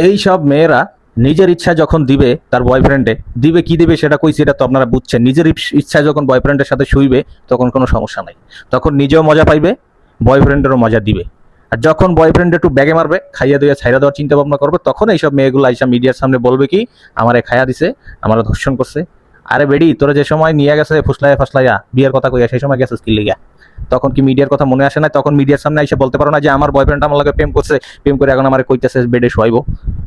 এই সব মেয়েরা নিজের ইচ্ছা যখন দিবে তার বয়ফ্রেন্ডে দিবে, কি দিবে সেটা কইছি, এটা তো আপনারা বুঝছেন। নিজের ইচ্ছা যখন বয়ফ্রেন্ডের সাথে শুইবে তখন কোনো সমস্যা নাই, তখন নিজেও মজা পাইবে, বয়ফ্রেন্ডেরও মজা দিবে। আর যখন বয়ফ্রেন্ড একটু ব্যাগে মারবে, খাইয়া দিয়ে ছাইরা দেওয়ার চিন্তা ভাবনা করবে, তখন এইসব মেয়েগুলো আইসা মিডিয়ার সামনে বলবে কি আমারে খাইয়া দিছে, আমারে ধর্ষণ করছে। আরে বেডি, তোরা যে সময় নিয়ে গেছে ফুসলাইয়া ফাসলাইয়া বিয়ের কথা কইয়া, সেই সময় গেছিস কি লিগা? তখন কি মিডিয়ার কথা মনে আসে না? তখন মিডিয়ার সামনে এসে বলতে পারো না যে আমার বয়ফ্রেন্ড আমার লাগে প্রেম করছে, প্রেম করে এখন আমার কইতেছে বেডে শোয়াইবো?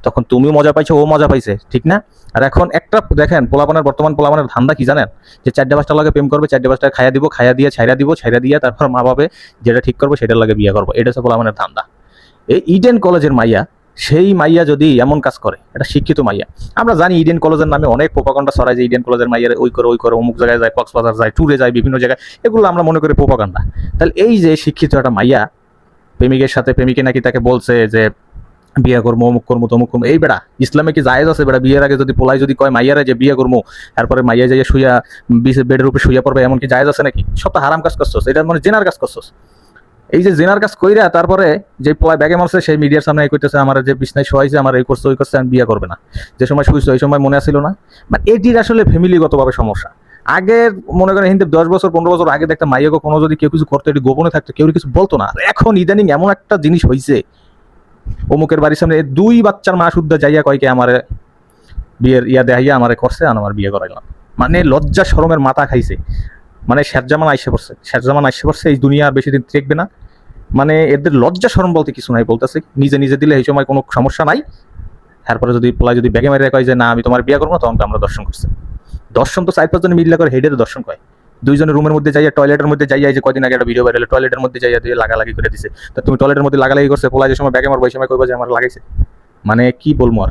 তখন তুমিও মজা পাইছো, ও মজা পাইছে, ঠিক না? আর এখন একটা দেখেন পোলাপানের, বর্তমান পোলাপানের ধান্দা কি জানেন? যে 4-5টা লাগে প্রেম করবে, 4-5টা খাইয়া দিব, খাইয়া দিয়ে ছাইরা দিব, ছাইরা দিয়ে তারপর মা বাবা যেটা ঠিক করবে সেটার লাগে বিয়ে করবো। এটা হচ্ছে পোলাপানের ধান্দা। এই ইডেন কলেজের মাইয়া, সেই মাইয়া যদি এমন কাজ করে, এটা শিক্ষিত মাইয়া। আমরা জানি ইডেন কলেজের নামে অনেক প্রোপাগান্ডা ছড়ায় যে ইডেন কলেজের মাইয়ার ওই করে অমুক জায়গায় যায়, কক্সবাজার যায়, ট্যুরে যায়, বিভিন্ন জায়গায়, এগুলো আমরা মনে করি প্রোপাগান্ডা। তাহলে এই যে শিক্ষিত একটা মাইয়া প্রেমিকের সাথে, প্রেমিকে নাকি তাকে বলছে যে বিয়ে করবো, অমুক করবো, তমুক করবো, এই বেড়া ইসলামে কি জায়েজ আছে বেড়া? বিয়ের আগে যদি পোলাই যদি কয় মাইয়ারে যে বিয়ে করবো, তারপরে মাইয়া যাইয়া শুইয়া বেডের উপরে শুইয়া পড়বে, এমন কি জায়েজ আছে নাকি? সব তো হারাম কাজ করছস, এটা মানে জেনার কাজ করছস। এই যে জেনার কাজ কইরা তারপরে যে পোলায় ব্যাগে মারছে, সেই মিডিয়ার সামনে কইতেছে আমার যে বিছনায় শোয়াইছে, আমার এই করছে ওই করছে, আমি বিয়ে করবে না। যে সময় শুইছো ওই সময় মনে আসছিল না? মানে এটির আসলে ফ্যামিলিগতভাবে সমস্যা। আগে মনে করেন হিন্দু 10 বছর 15 বছর আগে দেখতে মাইয়াকে কোনো যদি কেউ কিছু করতো, এটি গোপনে থাকতো, কেউ কিছু বলতো না। আর এখন ইদানিং এমন একটা জিনিস হয়েছে, অমুকের বাড়ির সামনে 2 বাচ্চার মা শুদ্ধ যাইয়া কয় কি আমারে বিয়ের ইয়া দেখাইয়া আমারে করছে, আর আমার বিয়ে করাইলাম। মানে লজ্জা শরমের মাথা খাইছে। মানে শেরজামান আইসে পড়ছে, শেরজামান আইসে পড়ছে, এই দুনিয়া আর বেশি দিন থাকবে না। মানে এদের লজ্জা শরম বলতে কিছু নাই, বলতেছে নিজে নিজে দিলে এই সময় কোনো সমস্যা নাই। তারপরে যদি পোলা যদি ব্যাগে মেরে কয় যে না আমি তোমার বিয়ে করবো না, তখন আমরা দর্শন করছে। দর্শন তো 4-5 জন মিল্লা করে হেডের দর্শন কয়। 2 জনের রুমের মধ্যে যাইয়া, টয়লেটের মধ্যে যাইয়া, যে কয়দিন আগে একটা ভিডিও ভাইরাল, টয়লেটের মধ্যে যাইয়া দিয়ে লাগালাগি করে দিছে। তা তুমি টয়লেটের মধ্যে লাগালাগি করছে, পোলা যে সময় ব্যাগে মারবো ওই সময় কইবা যে আমার লাগাইছে? মানে কি বলবো আর।